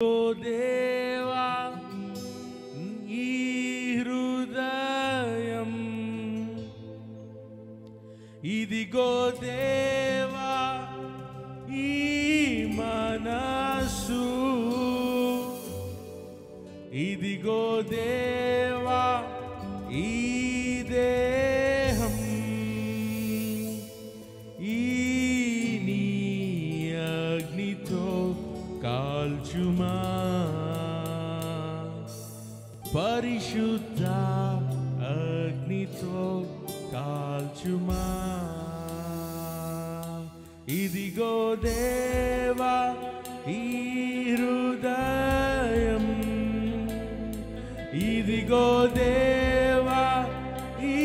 ఓ దేవా ఈ హృదయం ఇదిగో దేవా ఈ మనసు ఇదిగో దేవా ఈ దేహం ఈ నీ అగ్నితో కాల్చుమా పరిశుద్ధ అగ్నితో కాల్చుమా ఇదిగో దేవా ఈ హృదయం ఇదిగో దేవా ఈ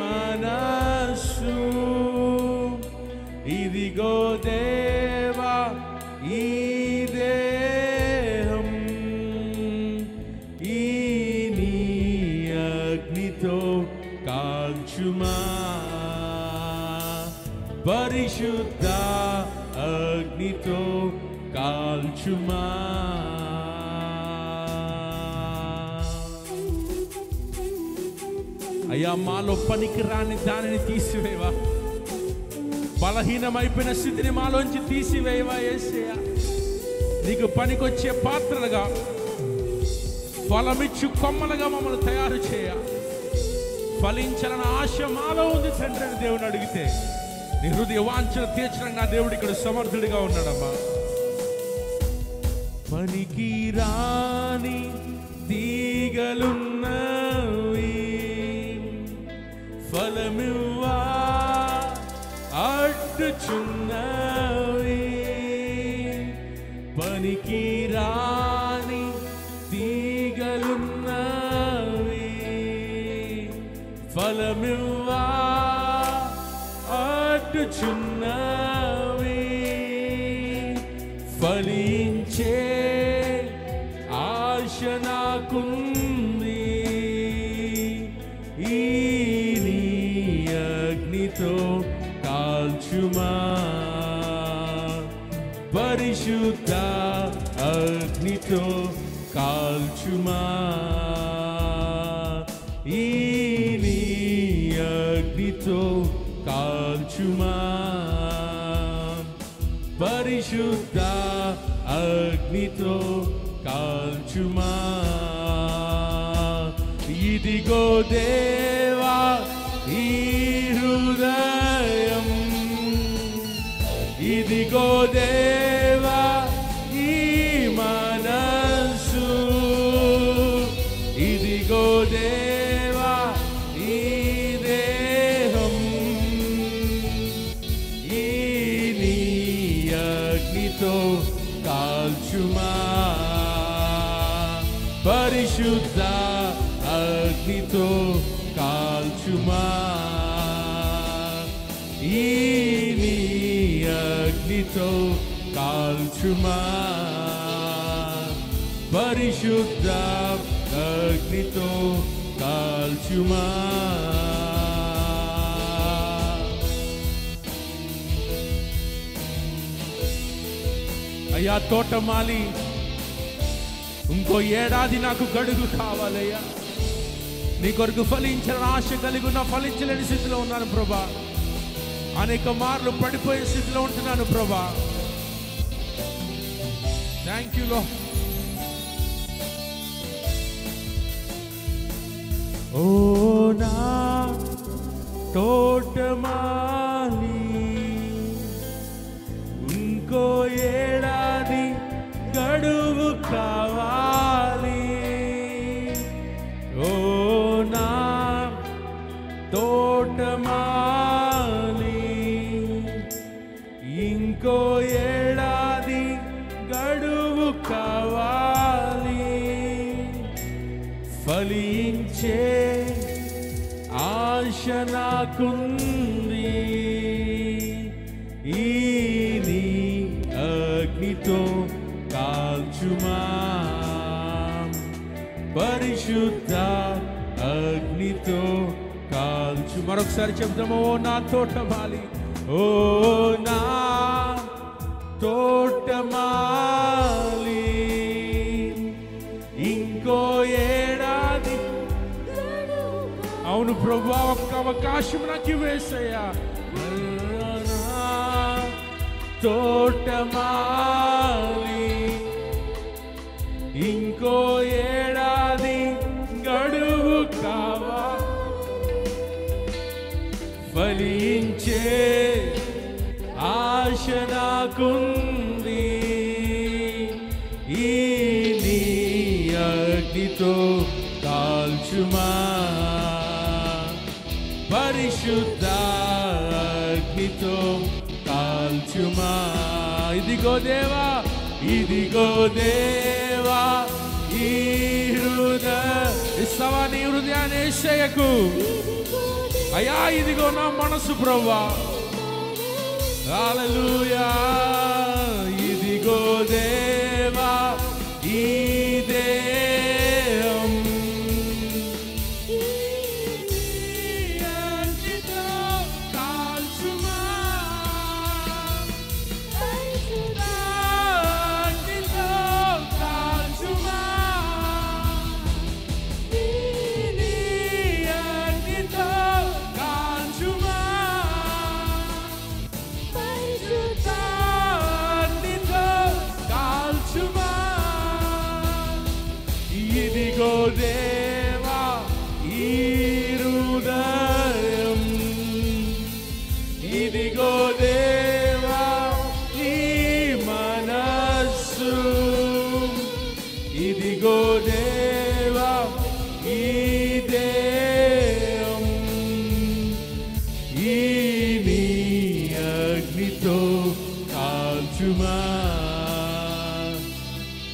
మనసు ఇదిగో దేవా ఈ దేహం ఈ నీ అగ్నితో కాల్చుమా పరిశుద్ధ అగ్నితో కాల్చుమా. అయ్యా మాలో పనికి రాని దానిని తీసివేవా, బలహీనమైపోయిన స్థితిని మాలోంచి తీసివేయవా యేసయ్యా. నీకు పనికొచ్చే పాత్రలుగా ఫలమిచ్చు కొమ్మలుగా మమ్మల్ని తయారు చేయ. ఫలించాలన్న ఆశ మాలో ఉంది తండ్రి అని దేవుని అడిగితే నీ హృదయ వాంఛన తీర్చడంగా దేవుడు ఇక్కడ సమర్థుడిగా ఉన్నాడమ్మా. పనికి రాని తీగలున్నవి ఫలమివ్వా అడ్డుచున్నవి పనికి రాని తీగలున్నవి ఫలమివ్వా అడ్డుచున్నవి ఫలించే ఆశ నాకుంది ఈ నీ అగ్నితో కాల్చుమా పరిశుద్ధ అగ్నితో కాల్చుమా ఈ నీ అగ్నితో కాల్చుమా పరిశుద్ధ అగ్నితో కాల్చుమా. ఇదిగో దేవా ఈ హృదయం ఇదిగో దేవా ఈ మనసు ఇదిగో దేవా ఈ దేహం ఈ నీ అగ్నితో కాల్చుమా పరిశుద్ధ అగ్నితో కాల్చుమా ఈ నీ అగ్నితో కాల్చుమా పరిశుద్ధ అగ్నితో కాల్చుమా. అయ్యా తోటమాలి ఇంకో ఏడాది నాకు గడుగు కావాలయ్యా. నీ కొరకు ఫలించిన ఆశ కలిగి ఉన్న ఫలించలేని స్థితిలో ఉన్నాను ప్రభా. అనేక మార్లు పడిపోయే స్థితిలో ఉంటున్నాను ప్రభా. Thank you lord. ఓ నా తోటమాలి ఇంకో ఏడాది గడువు కావాలి. ఓ నా తోటమాలి ఇంకో ఏడాది గడువు కావాలి. ఫలించే ఆశ నాకుంది ఈ నీ అగ్నితో కాల్చుమా పరిశుద్ధ అగ్నితో కాల్చు. మరొకసారి చెప్తాము. ఓ నా తోటమాలి ఓ నా తోటమాలి అవును ప్రభువా, ఒక్క అవకాశం నాకు ఇవ్వేసయ్యా. తోటమాలి ఇంకో ఏడాది గడువు కావా, ఫలించే ఆశ నాకుంది. ఈ నీ అగ్నితో కాల్చుమా, పరిశుద్ధ అగ్నితో కాల్చుమా. ఇదిగో దేవా, ఇదిగో దేవా, ఈ ఇస్తావా నీ హృదయాన్ని యేసయ్యకు. అయ్యా ఇదిగో నా మనసు ప్రభువా, హల్లెలూయా. ఇదిగో దేవా, ఈ దేహం అగ్నితో కాల్చుమా, అగ్నితో కాల్చుమా, అగ్నితో కాల్చుమా, అగ్నితో కాల్చుమా. ఇదిగో దేవా, ఈ హృదయం, ఇదిగో దేవా, ఈ మనస్సు, ఇదిగో దేవా, ఈ దేహం, ఈ నీ అగ్నితో కాల్చుమా,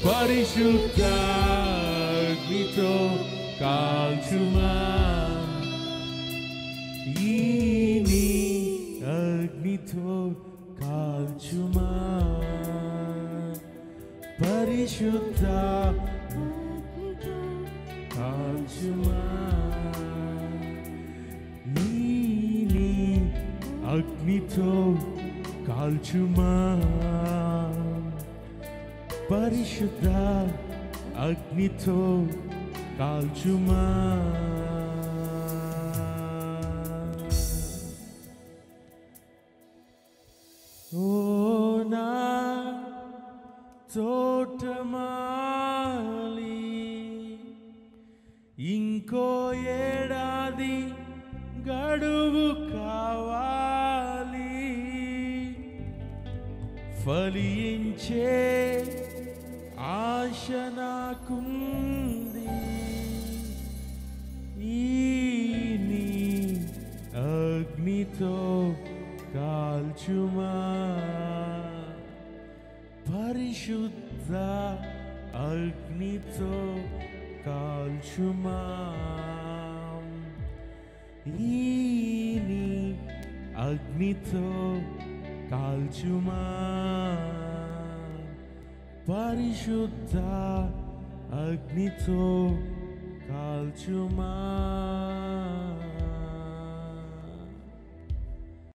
పరిశుద్ధ అగ్నితో కాల్చుమా. ఈ నీ అగ్నితో కాల్చుమా, పరిశుద్ధ కాల్చుమా. ఈ నీ అగ్నితో కాల్చుమా, పరిశుద్ధ అగ్నితో కాల్చుమా. ఓ నా తోటమాలి ఇంకో ఏడాది గడువు కావాలి, ఫలించే ఆశ నాకుంది. ఈ నీ అగ్నితో కాల్చుమా, పరిశుద్ధ అగ్నితో కాల్చుమా. ఈ నీ అగ్నితో కాల్చుమా, పరిశుద్ధ అగ్నితో కాల్చుమా.